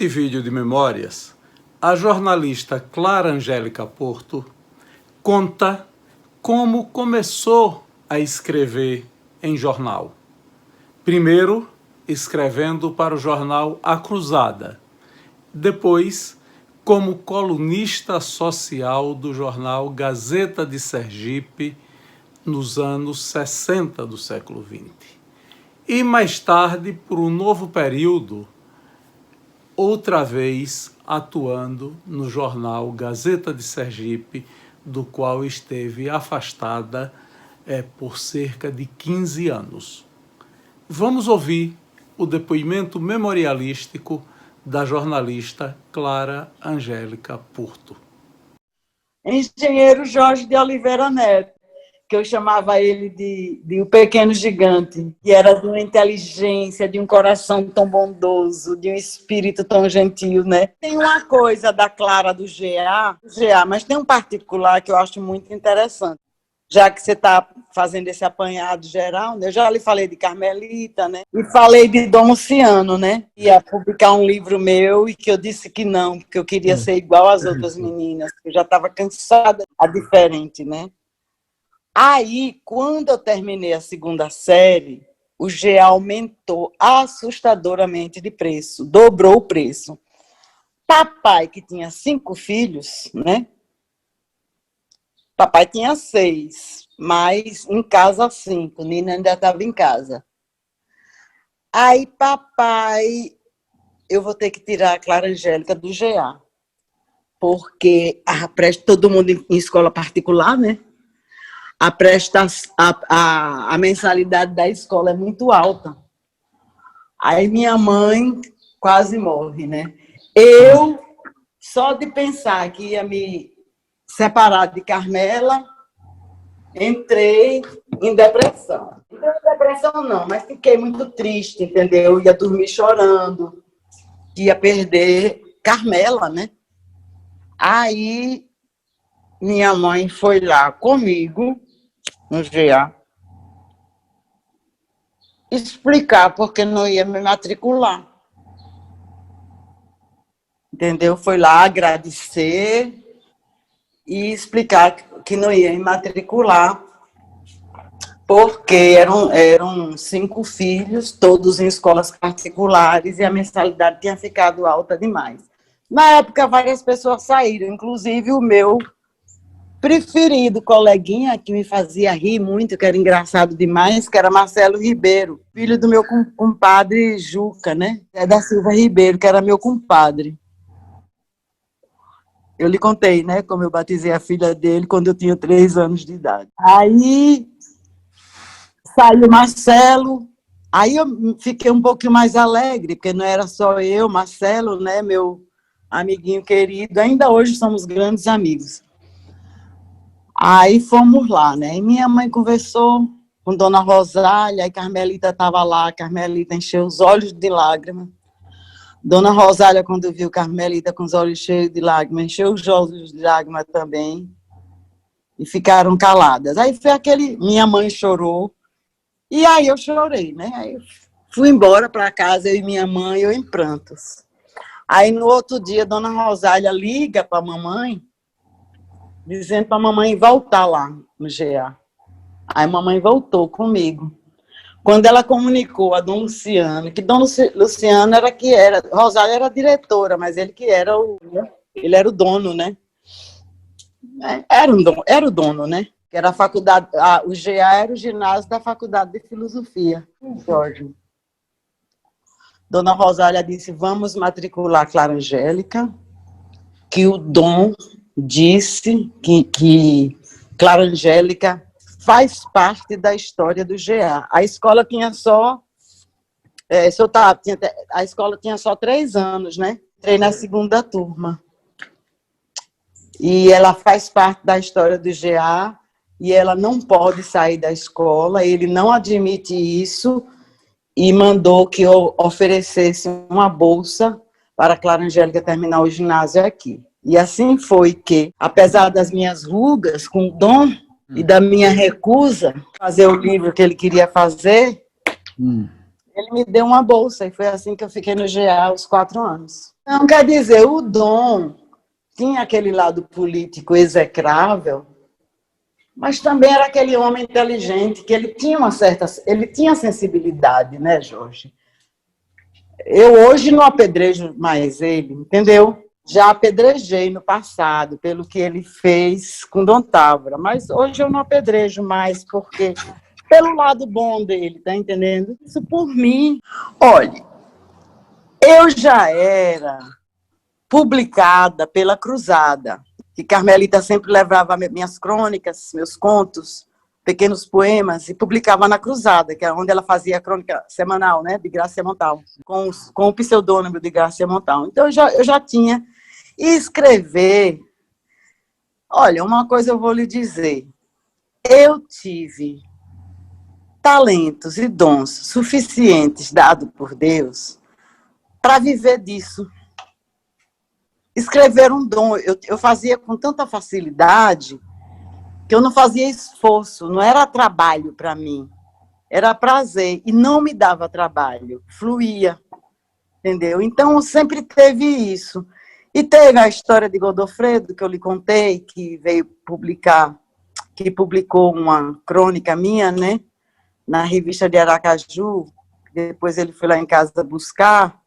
Neste vídeo de memórias, a jornalista Clara Angélica Porto conta como começou a escrever em jornal. Primeiro, escrevendo para o jornal A Cruzada. Depois, como colunista social do jornal Gazeta de Sergipe, nos anos 60 do século XX. E mais tarde, por um novo período, outra vez atuando no jornal Gazeta de Sergipe, do qual esteve afastada por cerca de 15 anos. Vamos ouvir o depoimento memorialístico da jornalista Clara Angélica Porto. Engenheiro Jorge de Oliveira Neto, que eu chamava ele de o pequeno gigante, que era de uma inteligência, de um coração tão bondoso, de um espírito tão gentil, né? Tem uma coisa da Clara do GA, mas tem um particular que eu acho muito interessante. Já que você está fazendo esse apanhado geral, né? Eu já lhe falei de Carmelita, né? E falei de Dom Luciano, né? Ia publicar um livro meu e que eu disse que não, porque eu queria ser igual às outras meninas, que eu já estava cansada, a diferente, né? Aí, quando eu terminei a segunda série, o GA aumentou assustadoramente de preço, dobrou o preço. Papai, que tinha 5 filhos, né? Papai tinha 6, mas em casa 5, Nina ainda estava em casa. Aí, papai, eu vou ter que tirar a Clara Angélica do GA, porque todo mundo em escola particular, né? A mensalidade da escola é muito alta. Aí minha mãe quase morre, né? Eu, só de pensar que ia me separar de Carmela, entrei em depressão. Depressão não, mas fiquei muito triste, entendeu? Ia dormir chorando, ia perder Carmela, né? Aí minha mãe foi lá comigo, no GA, explicar porque não ia me matricular. Entendeu? Foi lá agradecer e explicar que não ia me matricular porque eram 5 filhos, todos em escolas particulares, e a mensalidade tinha ficado alta demais. Na época, várias pessoas saíram, inclusive o meu preferido coleguinha, que me fazia rir muito, que era engraçado demais, que era Marcelo Ribeiro, filho do meu compadre Juca, né? É da Silva Ribeiro, que era meu compadre. Eu lhe contei, né, como eu batizei a filha dele quando eu tinha 3 anos de idade. Aí saiu Marcelo, aí eu fiquei um pouquinho mais alegre, porque não era só eu, Marcelo, né, meu amiguinho querido, ainda hoje somos grandes amigos. Aí fomos lá, né? E minha mãe conversou com Dona Rosália, aí Carmelita estava lá, Carmelita encheu os olhos de lágrimas. Dona Rosália, quando viu Carmelita com os olhos cheios de lágrimas, encheu os olhos de lágrimas também, e ficaram caladas. Aí foi minha mãe chorou, e aí eu chorei, né? Aí fui embora para casa, eu e minha mãe, eu em prantos. Aí no outro dia, Dona Rosália liga para a mamãe, dizendo para a mamãe voltar lá no GA. Aí a mamãe voltou comigo. Quando ela comunicou a Dom Luciano, que Dom Luciano Rosália era a diretora, mas ele era o dono, né? Era o dono, né? Que era a faculdade, o GA era o ginásio da Faculdade de Filosofia. Jorge. Dona Rosália disse, vamos matricular Clara Angélica, que o Dom disse que Clara Angélica faz parte da história do GA. A escola tinha a escola tinha só 3 anos, né? Entrei na segunda turma. E ela faz parte da história do GA e ela não pode sair da escola, ele não admite isso e mandou que eu oferecesse uma bolsa para a Clara Angélica terminar o ginásio aqui. E assim foi que, apesar das minhas rugas com o Dom e da minha recusa fazer o livro que ele queria fazer, ele me deu uma bolsa e foi assim que eu fiquei no GA aos 4 anos. Não quer dizer, o Dom tinha aquele lado político execrável, mas também era aquele homem inteligente, que ele tinha sensibilidade, né, Jorge? Eu hoje não apedrejo mais ele, entendeu? Já apedrejei no passado pelo que ele fez com Dom Távora, mas hoje eu não apedrejo mais porque pelo lado bom dele, tá entendendo? Isso por mim. Olha, eu já era publicada pela Cruzada, que Carmelita sempre levava minhas crônicas, meus contos, pequenos poemas, e publicava na Cruzada, que é onde ela fazia a crônica semanal, né, de Grácia Montal, com o pseudônimo de Grácia Montal. Então, eu já tinha. E escrever, olha, uma coisa eu vou lhe dizer, eu tive talentos e dons suficientes dados por Deus para viver disso. Escrever um dom, eu fazia com tanta facilidade que eu não fazia esforço, não era trabalho para mim, era prazer, e não me dava trabalho, fluía, entendeu? Então, sempre teve isso. E teve a história de Godofredo, que eu lhe contei, que veio publicar, que publicou uma crônica minha, né, na revista de Aracaju, depois ele foi lá em casa buscar,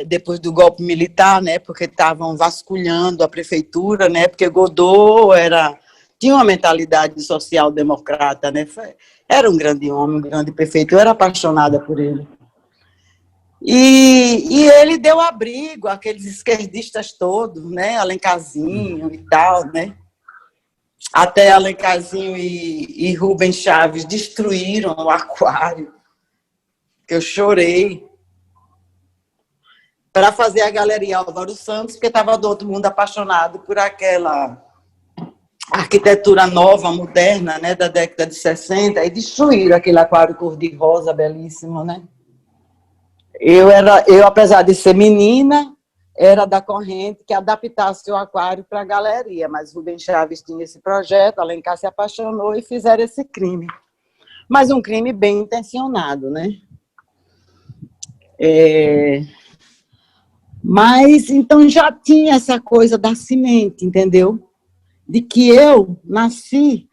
depois do golpe militar, né, porque estavam vasculhando a prefeitura, né, porque Godot tinha uma mentalidade social-democrata, né, era um grande homem, um grande prefeito, eu era apaixonada por ele. E ele deu abrigo àqueles esquerdistas todos, né, Alencarzinho e tal, né, até Alencarzinho e Rubens Chaves destruíram o aquário, que eu chorei, para fazer a Galeria Álvaro Santos, porque estava todo mundo apaixonado por aquela arquitetura nova, moderna, né, da década de 60, e destruíram aquele aquário cor-de-rosa belíssimo, né? Eu, apesar de ser menina, era da corrente que adaptasse o aquário para a galeria, mas Rubens Chaves tinha esse projeto, Alencar se apaixonou e fizeram esse crime. Mas um crime bem intencionado, né? Mas, então, já tinha essa coisa da semente, entendeu? De que eu nasci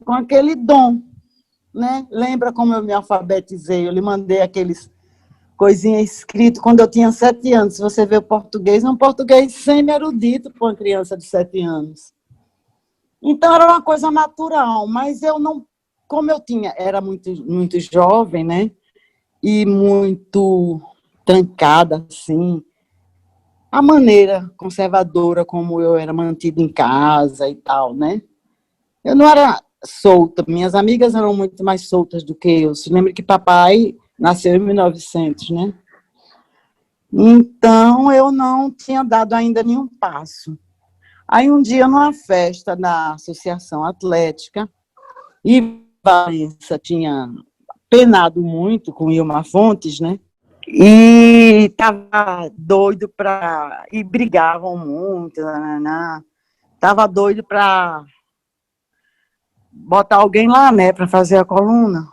com aquele dom, né? Lembra como eu me alfabetizei? Eu lhe mandei aqueles coisinha escrito quando eu tinha 7 anos. Se você vê o português, é um português semi-erudito para uma criança de 7 anos. Então, era uma coisa natural, mas eu não... Como eu era muito, muito jovem, né? E muito trancada, assim, a maneira conservadora como eu era mantida em casa e tal, né? Eu não era solta, minhas amigas eram muito mais soltas do que eu. Se lembra que papai nasceu em 1900, né? Então, eu não tinha dado ainda nenhum passo. Aí, um dia, numa festa da Associação Atlética, e Valença tinha penado muito com Ilma Fontes, né? E estava doido para... E brigavam muito, estava doido para botar alguém lá, né, para fazer a coluna.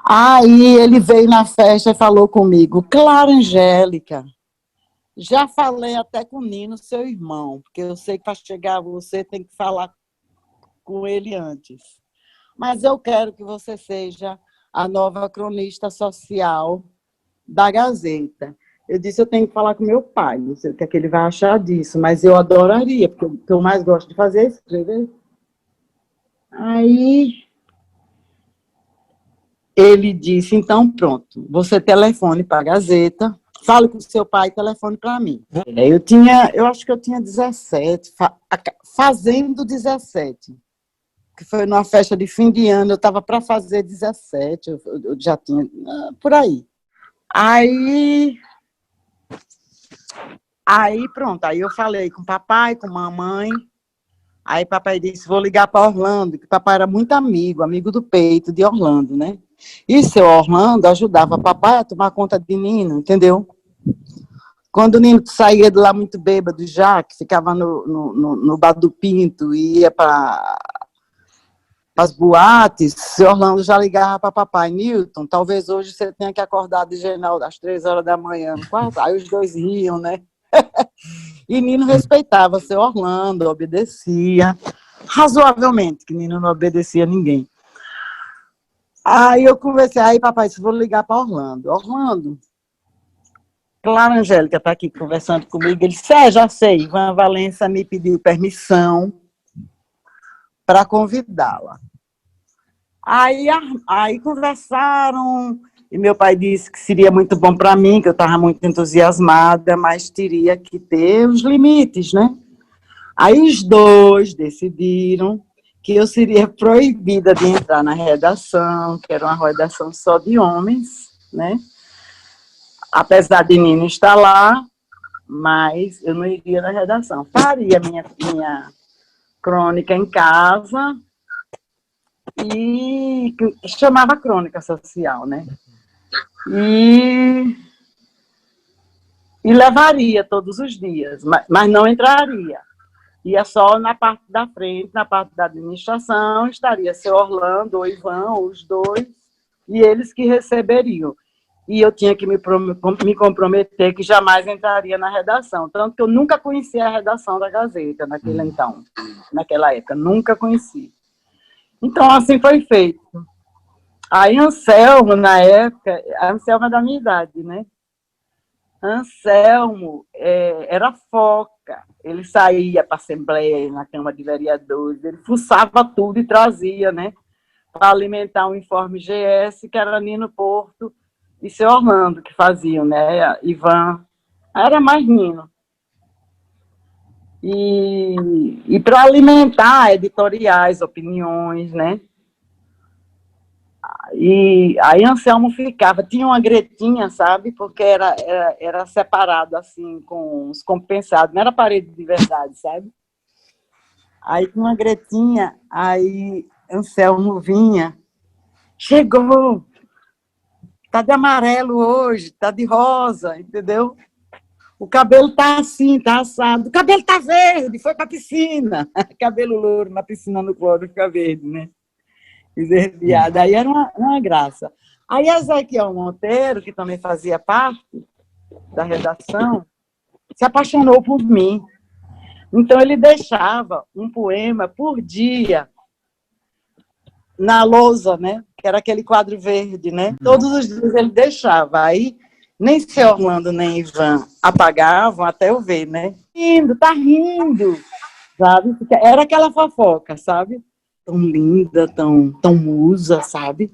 Aí ele veio na festa e falou comigo, Clara Angélica, já falei até com o Nino, seu irmão, porque eu sei que para chegar você tem que falar com ele antes. Mas eu quero que você seja a nova cronista social da Gazeta. Eu disse, eu tenho que falar com meu pai, não sei o que é que ele vai achar disso, mas eu adoraria, porque o que eu mais gosto de fazer é escrever. Aí ele disse, então pronto, você telefone para a Gazeta, fale com seu pai e telefone para mim. Eu acho que eu tinha 17, fazendo 17, que foi numa festa de fim de ano, eu estava para fazer 17, eu já tinha, por aí. Aí pronto, aí eu falei com papai, com mamãe, aí papai disse, vou ligar para Orlando, que papai era muito amigo do peito de Orlando, né? E seu Orlando ajudava papai a tomar conta de Nino, entendeu? Quando o Nino saía de lá muito bêbado já, que ficava no bar do Pinto e ia para as boates, seu Orlando já ligava para papai: Newton, talvez hoje você tenha que acordar de Genal às 3 horas da manhã. Aí os dois riam, né? E Nino respeitava seu Orlando, obedecia, razoavelmente, que Nino não obedecia a ninguém. Aí eu conversei, aí papai disse: vou ligar para Orlando. Orlando, Clara Angélica está aqui conversando comigo. Ele disse: já sei, Ivan Valença me pediu permissão para convidá-la. Aí conversaram, e meu pai disse que seria muito bom para mim, que eu estava muito entusiasmada, mas teria que ter os limites, né? Aí os dois decidiram que eu seria proibida de entrar na redação, que era uma redação só de homens, né? Apesar de Nino estar lá, mas eu não iria na redação. Faria minha crônica em casa, e chamava crônica social, né? E levaria todos os dias, mas não entraria. Ia só na parte da frente, na parte da administração, estaria seu Orlando, ou Ivan, ou os dois, e eles que receberiam. E eu tinha que me comprometer que jamais entraria na redação. Tanto que eu nunca conhecia a redação da Gazeta naquela época, nunca conheci. Então, assim foi feito. Aí, Anselmo, na época, Anselmo é da minha idade, né? Anselmo era foca. Ele saía para a Assembleia, na Câmara de Vereadores, ele fuçava tudo e trazia, né? Para alimentar o informe GS, que era Nino Porto e seu Orlando que faziam, né? Ivan. Era mais Nino. E para alimentar editoriais, opiniões, né? E aí Anselmo ficava, tinha uma gretinha, sabe? Porque era separado, assim, com os compensados, não era parede de verdade, sabe? Aí tinha uma gretinha, aí Anselmo vinha, chegou, tá de amarelo hoje, tá de rosa, entendeu? O cabelo tá assim, tá assado, o cabelo tá verde, foi pra piscina. Cabelo louro na piscina no cloro fica verde, né? Esverdeado. Aí era uma graça. Aí Ezequiel Monteiro, que também fazia parte da redação, se apaixonou por mim. Então ele deixava um poema por dia na lousa, né? Que era aquele quadro verde, né? Todos os dias ele deixava. Aí nem seu Orlando nem Ivan apagavam até eu ver, né? Tá rindo, sabe? Era aquela fofoca, sabe? Tão linda, tão musa, sabe?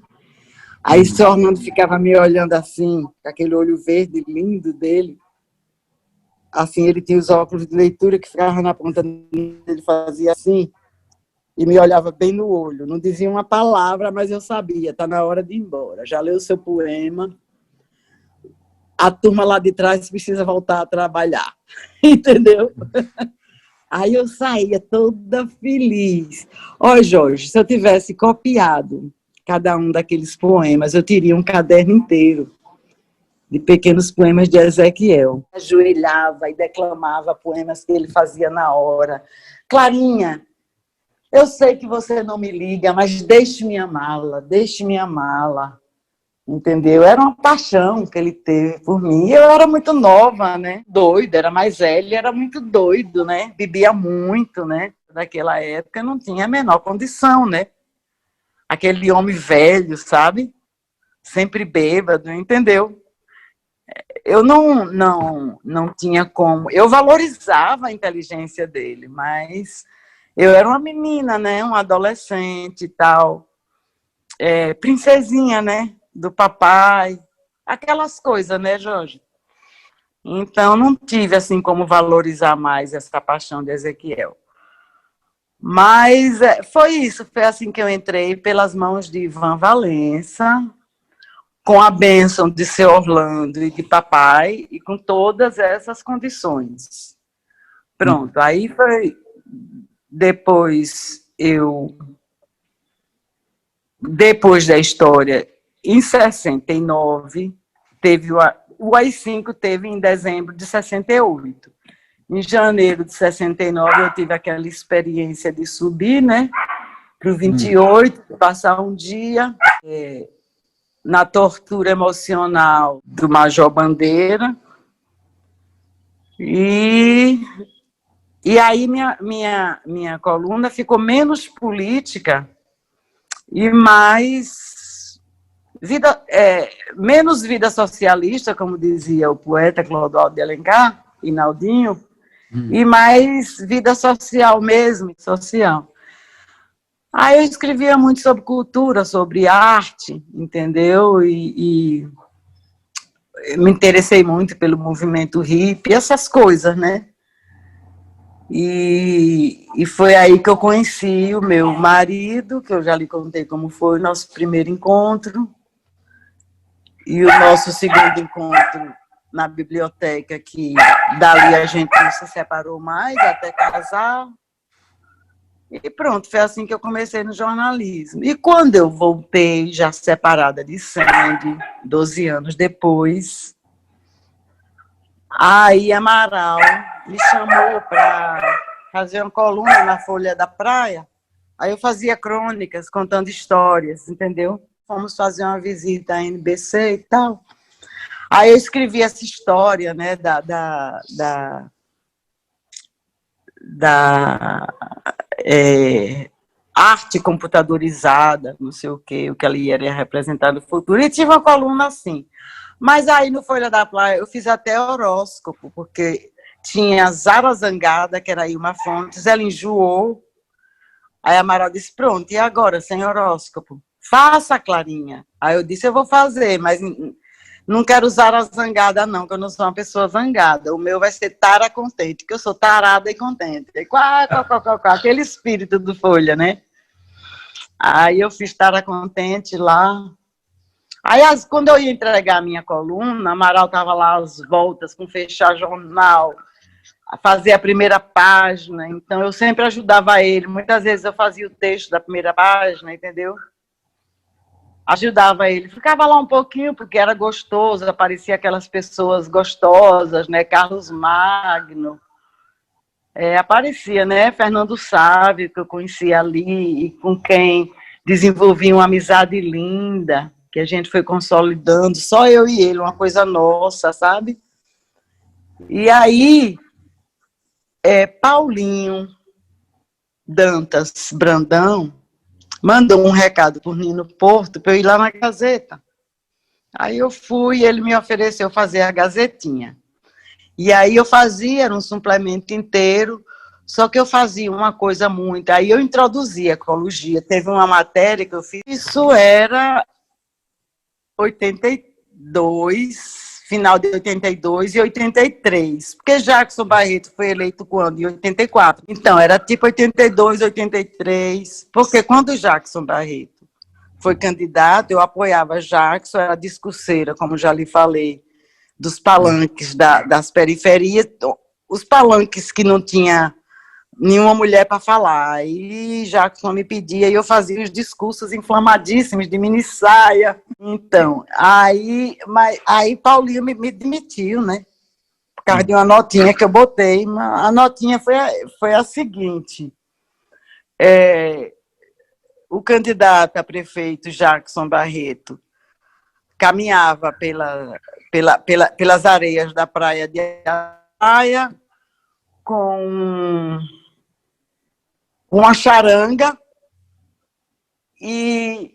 Aí seu Orlando ficava me olhando assim, com aquele olho verde lindo dele. Assim, ele tinha os óculos de leitura que ficavam na ponta dele, ele fazia assim, e me olhava bem no olho. Não dizia uma palavra, mas eu sabia, está na hora de ir embora. Já leu o seu poema, a turma lá de trás precisa voltar a trabalhar. Entendeu? Aí eu saía toda feliz. Ó, Jorge, se eu tivesse copiado cada um daqueles poemas, eu teria um caderno inteiro de pequenos poemas de Ezequiel. Ajoelhava e declamava poemas que ele fazia na hora. Clarinha, eu sei que você não me liga, mas deixe-me amá-la. Entendeu? Era uma paixão que ele teve por mim. Eu era muito nova, né? Doida, era mais velha, era muito doido, né? Bebia muito, né? Naquela época não tinha a menor condição, né? Aquele homem velho, sabe? Sempre bêbado, entendeu? Eu não tinha como. Eu valorizava a inteligência dele, mas eu era uma menina, né? Uma adolescente e tal. Princesinha, né? Do papai, aquelas coisas, né, Jorge? Então, não tive, assim, como valorizar mais essa paixão de Ezequiel. Mas foi isso, foi assim que eu entrei, pelas mãos de Ivan Valença, com a bênção de seu Orlando e de papai, e com todas essas condições. Pronto, aí foi... Depois da história, em 69, teve o AI-5 teve em dezembro de 68. Em janeiro de 69, eu tive aquela experiência de subir, né? para o 28, passar um dia na tortura emocional do Major Bandeira. E aí minha coluna ficou menos política e mais menos vida socialista, como dizia o poeta Clodoaldo de Alencar, Inaldinho, e mais vida social mesmo, social. Aí eu escrevia muito sobre cultura, sobre arte, entendeu? E me interessei muito pelo movimento hippie, essas coisas, né? E foi aí que eu conheci o meu marido, que eu já lhe contei como foi o nosso primeiro encontro, e o nosso segundo encontro na biblioteca, que dali a gente não se separou mais, até casar. E pronto, foi assim que eu comecei no jornalismo. E quando eu voltei, já separada de Sandy, 12 anos depois, aí Amaral me chamou para fazer uma coluna na Folha da Praia. Aí eu fazia crônicas, contando histórias, entendeu? Fomos fazer uma visita à NBC e tal. Aí eu escrevi essa história, né, da arte computadorizada, não sei o que ela iria representar no futuro. E tive uma coluna assim. Mas aí no Folha da Praia eu fiz até horóscopo, porque tinha Zara Zangada, que era aí uma fonte, ela enjoou. Aí a Amaral disse, pronto, e agora, sem horóscopo? Faça, Clarinha. Aí eu disse, eu vou fazer, mas não quero usar a zangada, não, que eu não sou uma pessoa zangada. O meu vai ser Tara Contente, que eu sou tarada e contente. E aquele espírito do Folha, né? Aí eu fiz Tara Contente lá. Aí, quando eu ia entregar a minha coluna, Amaral estava lá às voltas com fechar jornal, a fazer a primeira página. Então, eu sempre ajudava ele. Muitas vezes eu fazia o texto da primeira página, entendeu? Ajudava ele. Ficava lá um pouquinho, porque era gostoso, aparecia aquelas pessoas gostosas, né? Carlos Magno. Aparecia, né? Fernando Sávio, que eu conhecia ali, e com quem desenvolvi uma amizade linda, que a gente foi consolidando, só eu e ele, uma coisa nossa, sabe? E aí, Paulinho Dantas Brandão mandou um recado por Nino Porto para eu ir lá na Gazeta. Aí eu fui, ele me ofereceu fazer a Gazetinha. E aí eu fazia, era um suplemento inteiro, só que eu fazia uma coisa muito. Aí eu introduzia a ecologia. Teve uma matéria que eu fiz, isso era 82, final de 82 e 83. Porque Jackson Barreto foi eleito quando? Em 84. Então, era tipo 82, 83. Porque quando Jackson Barreto foi candidato, eu apoiava Jackson, era discurseira, como já lhe falei, dos palanques das periferias, os palanques que não tinha nenhuma mulher para falar. E Jackson me pedia, e eu fazia os discursos inflamadíssimos de mini saia. Então, aí Paulinho me demitiu, né? Por causa de uma notinha que eu botei. A notinha foi a seguinte. O candidato a prefeito Jackson Barreto caminhava pelas areias da praia de Praia com uma charanga e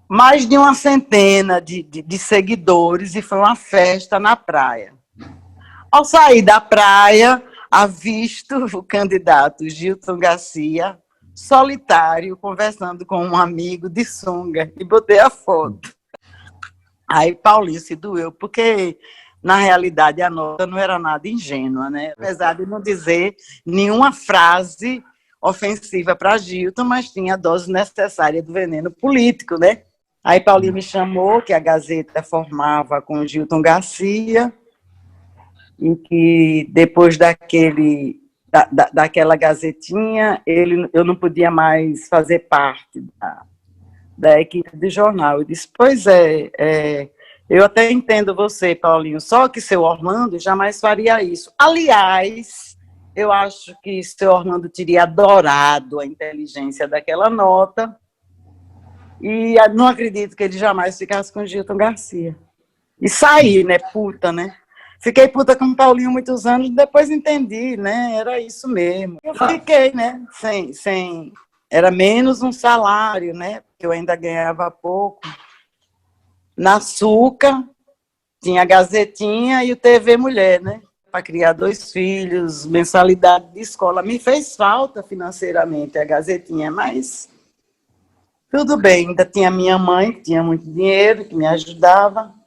mais de uma centena de seguidores, e foi uma festa na praia. Ao sair da praia, avisto o candidato Gilton Garcia, solitário, conversando com um amigo de sunga, e botei a foto. Aí Paulinho se doeu, porque, na realidade, a nota não era nada ingênua, né? Apesar de não dizer nenhuma frase ofensiva para Gilton, mas tinha a dose necessária do veneno político, né? Aí Paulinho me chamou, que a Gazeta formava com Gilton Garcia, e que depois daquela Gazetinha, eu não podia mais fazer parte da equipe de jornal. Eu disse, pois eu até entendo você, Paulinho, só que seu Orlando jamais faria isso. Aliás, eu acho que seu Orlando teria adorado a inteligência daquela nota, e não acredito que ele jamais ficasse com Gilton Garcia. E saí, né, puta, né? Fiquei puta com o Paulinho muitos anos, depois entendi, né? Era isso mesmo. Eu fiquei, né? Era menos um salário, né? Porque eu ainda ganhava pouco. Na Suca, tinha a Gazetinha e o TV Mulher, né? Para criar 2 filhos, mensalidade de escola. Me fez falta financeiramente a Gazetinha, mas tudo bem. Ainda tinha minha mãe, que tinha muito dinheiro, que me ajudava.